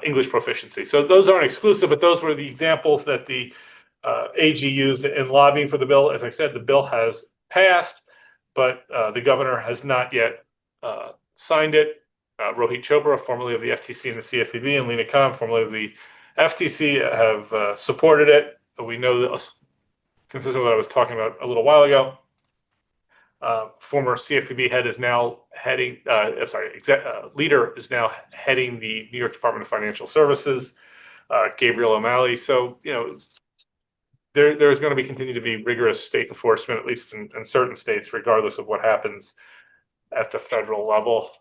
Speaker 1: English proficiency. So those aren't exclusive, but those were the examples that the AG used in lobbying for the bill. As I said, the bill has passed, but the governor has not yet signed it. Rohit Chopra, formerly of the FTC and the CFPB, and Lena Khan, formerly of the FTC, have supported it. We know that, consistent with what I was talking about a little while ago, former CFPB head is now heading, leader is now heading the New York Department of Financial Services, Gabriel O'Malley. So, there's going to be continue to be rigorous state enforcement, at least in certain states, regardless of what happens at the federal level.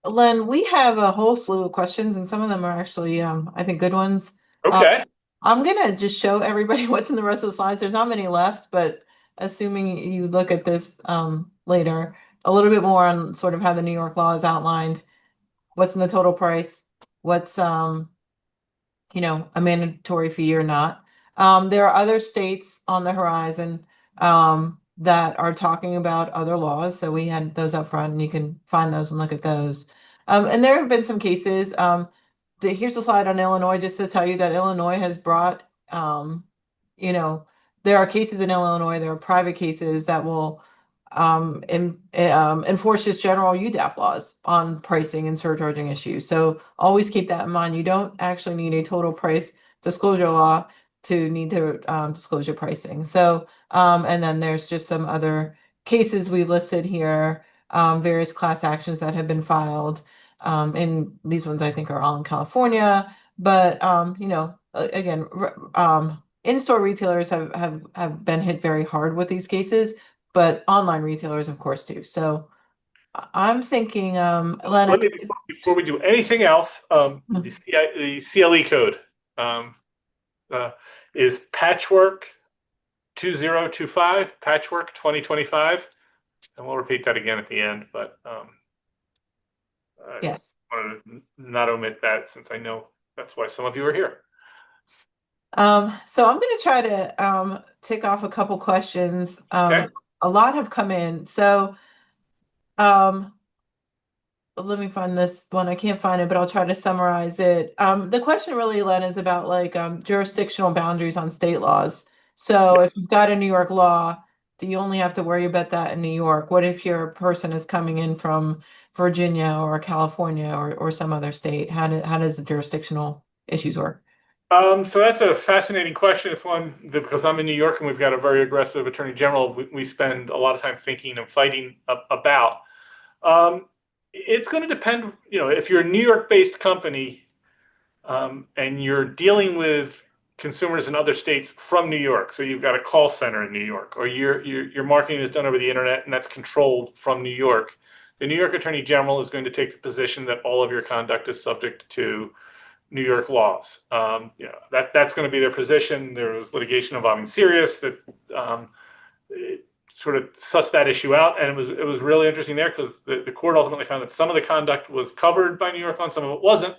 Speaker 2: Len, we have a whole slew of questions, and some of them are actually, I think, good ones.
Speaker 1: Okay.
Speaker 2: I'm gonna just show everybody what's in the rest of the slides. There's not many left, but assuming you look at this later, a little bit more on sort of how the New York law is outlined, what's in the total price, what's a mandatory fee or not. There are other states on the horizon that are talking about other laws. So we had those up front, and you can find those and look at those. And there have been some cases. Here's a slide on Illinois, just to tell you that Illinois has brought, there are cases in Illinois, there are private cases that will enforce just general UDAP laws on pricing and surcharging issues. So always keep that in mind. You don't actually need a total price disclosure law to need to disclose your pricing. So, and then there's just some other cases we listed here, various class actions that have been filed. And these ones I think are all in California, but again, in-store retailers have been hit very hard with these cases, but online retailers, of course, too. So I'm thinking, Len,
Speaker 1: Before we do anything else, the CLE code is Patchwork 2025, Patchwork 2025, and we'll repeat that again at the end. But
Speaker 2: yes,
Speaker 1: I want to not omit that, since I know that's why some of you are here.
Speaker 2: So I'm going to try to tick off a couple questions.
Speaker 1: Okay.
Speaker 2: A lot have come in. So let me find this one. I can't find it, but I'll try to summarize it. The question really, Len, is about like jurisdictional boundaries on state laws. So if you've got a New York law, do you only have to worry about that in New York? What if your person is coming in from Virginia or California or some other state? How does the jurisdictional issues work?
Speaker 1: So that's a fascinating question. It's one that, because I'm in New York and we've got a very aggressive attorney general, we spend a lot of time thinking and fighting about. It's going to depend, if you're a New York-based company and you're dealing with consumers in other states from New York, so you've got a call center in New York, or your marketing is done over the internet and that's controlled from New York, the New York Attorney General is going to take the position that all of your conduct is subject to New York laws. That's going to be their position. There was litigation involving Sirius that sort of sussed that issue out, and it was really interesting there, because the court ultimately found that some of the conduct was covered by New York law and some of it wasn't,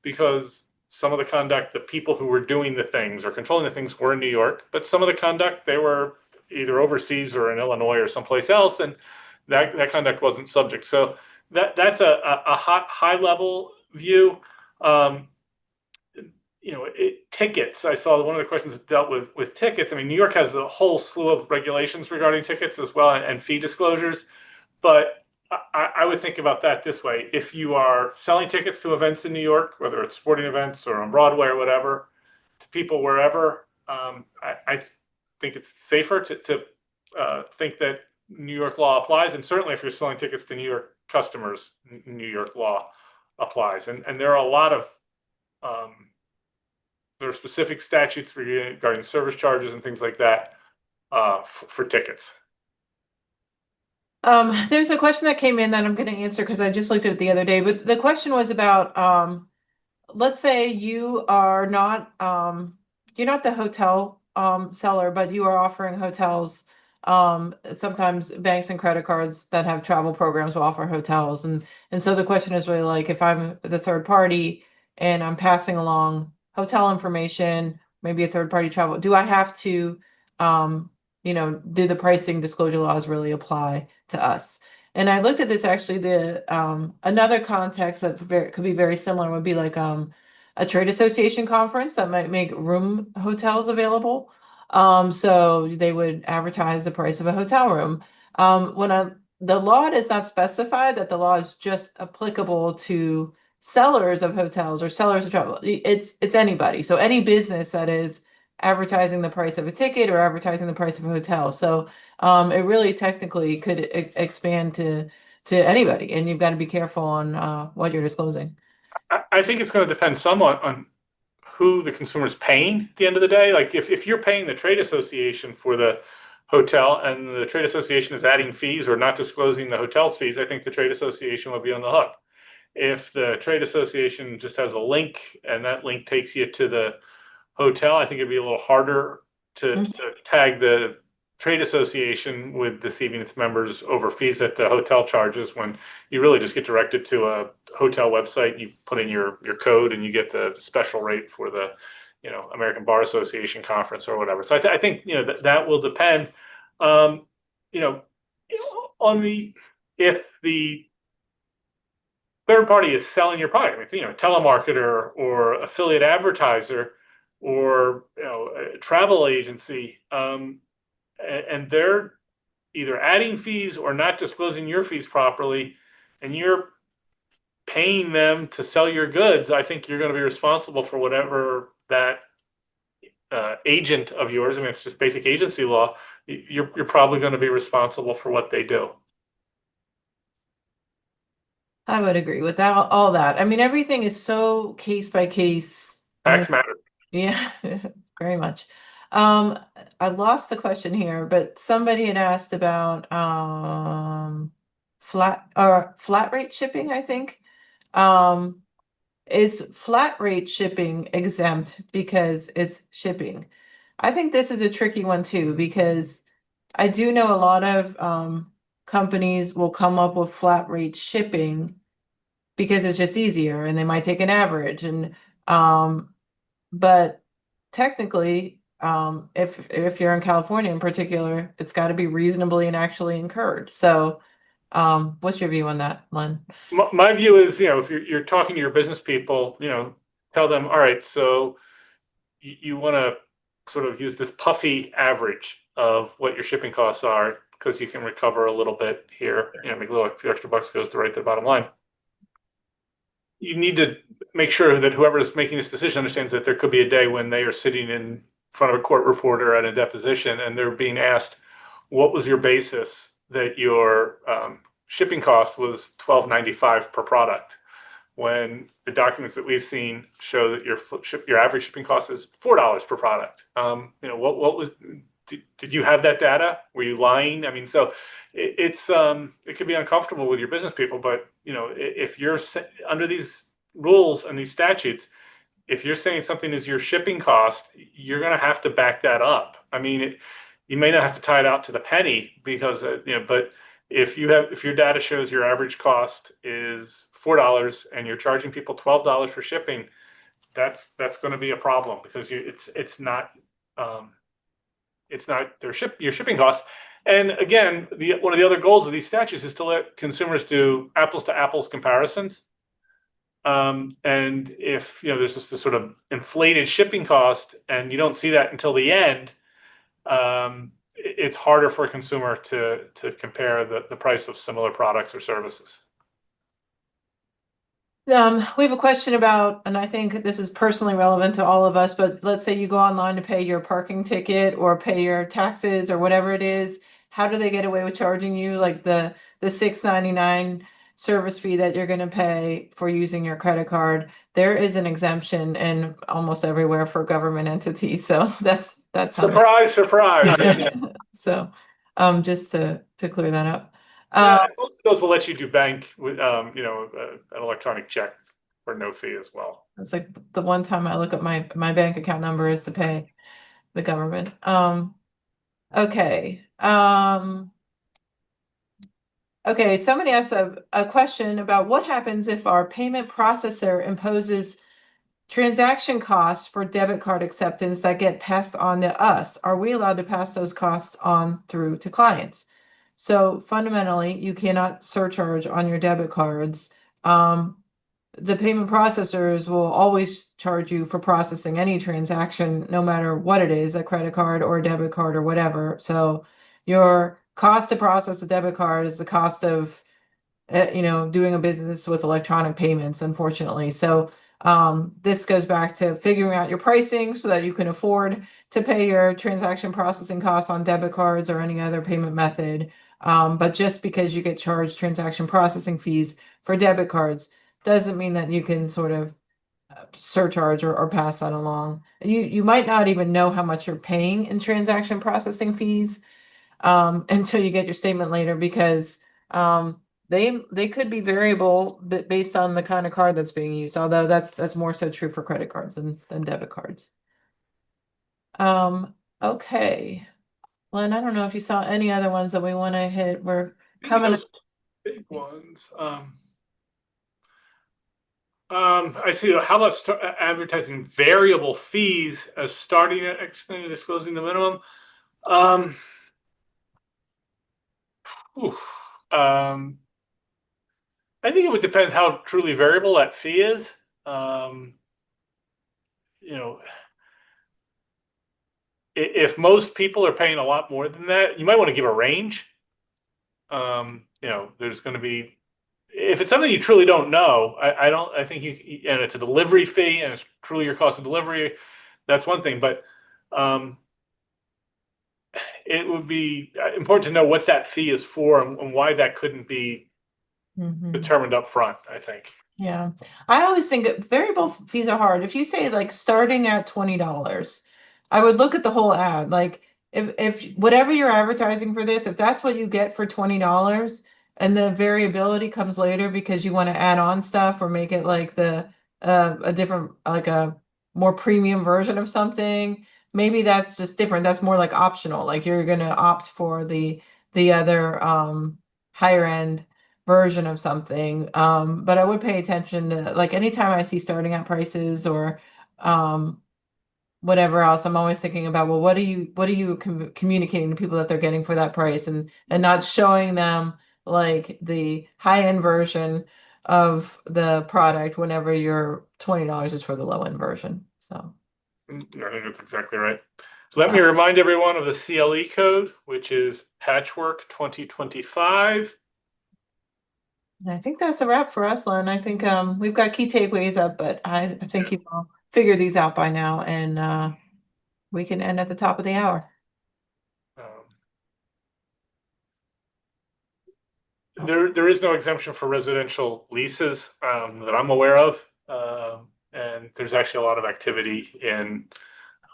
Speaker 1: because some of the conduct, the people who were doing the things or controlling the things, were in New York, but some of the conduct, they were either overseas or in Illinois or someplace else, and that conduct wasn't subject. So that's a high level view. Tickets. I saw one of the questions that dealt with tickets. I mean, New York has a whole slew of regulations regarding tickets as well, and fee disclosures. But I would think about that this way: if you are selling tickets to events in New York, whether it's sporting events or on Broadway or whatever, to people wherever, I think it's safer to think that New York law applies. And certainly, if you're selling tickets to New York customers, New York law applies. And there are a lot of there are specific statutes regarding service charges and things like that for tickets.
Speaker 2: There's a question that came in that I'm going to answer because I just looked at it the other day, but the question was about, let's say you are not, you're not the hotel seller, but you are offering hotels. Sometimes banks and credit cards that have travel programs will offer hotels. And so the question is really like, if I'm the third party and I'm passing along hotel information, maybe a third party travel, do I have to, do the pricing disclosure laws really apply to us? And I looked at this actually, another context that could be very similar would be like a trade association conference that might make room hotels available. So they would advertise the price of a hotel room. The law does not specify that the law is just applicable to sellers of hotels or sellers of travel. It's anybody. So any business that is advertising the price of a ticket or advertising the price of a hotel. So it really technically could expand to anybody, and you've got to be careful on what you're disclosing.
Speaker 1: I think it's going to depend somewhat on who the consumer's paying at the end of the day. Like if you're paying the trade association for the hotel and the trade association is adding fees or not disclosing the hotel's fees, I think the trade association would be on the hook. If the trade association just has a link and that link takes you to the hotel, I think it'd be a little harder to tag the trade association with deceiving its members over fees that the hotel charges when you really just get directed to a hotel website. You put in your code and you get the special rate for the American Bar Association conference or whatever. So I think that will depend. Um, you know, on the if the third party is selling your product, telemarketer or affiliate advertiser or a travel agency, and they're either adding fees or not disclosing your fees properly, and you're paying them to sell your goods, I think you're going to be responsible for whatever that agent of yours. I mean, it's just basic agency law. You're probably going to be responsible for what they do.
Speaker 2: I would agree with that, all that. I mean, everything is so case by case. I mean,
Speaker 1: Facts matter.
Speaker 2: yeah, very much. Um, I lost the question here, but somebody had asked about flat rate shipping, I think. Um, is flat rate shipping exempt because it's shipping? I think this is a tricky one too, because I do know a lot of companies will come up with flat rate shipping because it's just easier and they might take an average and but technically if you're in California in particular, it's got to be reasonably and actually incurred. So what's your view on that, Len?
Speaker 1: My view is, if you're talking to your business people, tell them, all right, so you want to sort of use this puffy average of what your shipping costs are because you can recover a little bit here, make a few extra bucks goes to right to the bottom line. You need to make sure that whoever is making this decision understands that there could be a day when they are sitting in front of a court reporter at a deposition and they're being asked, what was your basis that your shipping cost was $12.95 per product, when the documents that we've seen show that your average shipping cost is $4 per product. What was did you have that data? Were you lying? I mean, so it could be uncomfortable with your business people, but if you're under these rules and these statutes, if you're saying something is your shipping cost, you're going to have to back that up. I mean, you may not have to tie it out to the penny because but if your data shows your average cost is $4 and you're charging people $12 for shipping, that's going to be a problem because it's not your shipping costs. And again, one of the other goals of these statutes is to let consumers do apples to apples comparisons. And if there's just this sort of inflated shipping cost and you don't see that until the end, it's harder for a consumer to compare the price of similar products or services.
Speaker 2: We have a question about, and I think this is personally relevant to all of us, but let's say you go online to pay your parking ticket or pay your taxes or whatever it is. How do they get away with charging you like the $6.99 service fee that you're going to pay for using your credit card? There is an exemption in almost everywhere for government entities. So that's
Speaker 1: surprise, surprise.
Speaker 2: So just to clear that up.
Speaker 1: Most of those will let you do bank with an electronic check for no fee as well.
Speaker 2: It's like the one time I look up my bank account number is to pay the government. Okay. Okay, somebody asked a question about what happens if our payment processor imposes transaction costs for debit card acceptance that get passed on to us. Are we allowed to pass those costs on through to clients? So fundamentally, you cannot surcharge on your debit cards. The payment processors will always charge you for processing any transaction, no matter what it is, a credit card or a debit card or whatever. So your cost to process a debit card is the cost of doing a business with electronic payments, unfortunately. So this goes back to figuring out your pricing so that you can afford to pay your transaction processing costs on debit cards or any other payment method. But just because you get charged transaction processing fees for debit cards doesn't mean that you can sort of surcharge or pass that along. You might not even know how much you're paying in transaction processing fees until you get your statement later, because they could be variable based on the kind of card that's being used, although that's more so true for credit cards than debit cards. Okay. Len, I don't know if you saw any other ones that we want to hit. We're coming.
Speaker 1: Those big ones. I see. How about advertising variable fees as starting at extent disclosing the minimum? Oof. I think it would depend how truly variable that fee is. You know, if most people are paying a lot more than that, you might want to give a range. There's going to be, if it's something you truly don't know, I think and it's a delivery fee and it's truly your cost of delivery, that's one thing. But it would be important to know what that fee is for and why that couldn't be determined up front, I think.
Speaker 2: Yeah. I always think variable fees are hard. If you say like starting at $20, I would look at the whole ad. Like if whatever you're advertising for this, if that's what you get for $20 and the variability comes later because you want to add on stuff or make it like a different, like a more premium version of something, maybe that's just different. That's more like optional. Like you're gonna opt for the other higher end version of something. But I would pay attention to, like, anytime I see starting at prices or whatever else, I'm always thinking about, well, what are you communicating to people that they're getting for that price, and not showing them like the high end version of the product whenever your $20 is for the low end version. So
Speaker 1: I think that's exactly right. So let me remind everyone of the CLE code, which is Patchwork 2025.
Speaker 2: I think that's a wrap for us, Len. I think we've got key takeaways up, but I think you've all figured these out by now, and we can end at the top of the hour.
Speaker 1: There is no exemption for residential leases that I'm aware of, and there's actually a lot of activity in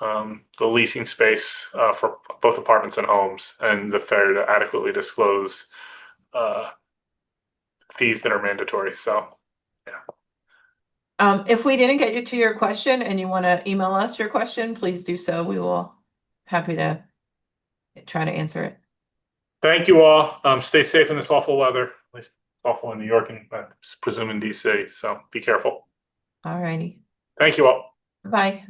Speaker 1: the leasing space for both apartments and homes, and the failure to adequately disclose fees that are mandatory. So, yeah.
Speaker 2: If we didn't get you to your question and you want to email us your question, please do so. We will happy to try to answer it.
Speaker 1: Thank you all. Stay safe in this awful weather. At least it's awful in New York and I presume in DC. So be careful.
Speaker 2: All righty.
Speaker 1: Thank you all.
Speaker 2: Bye.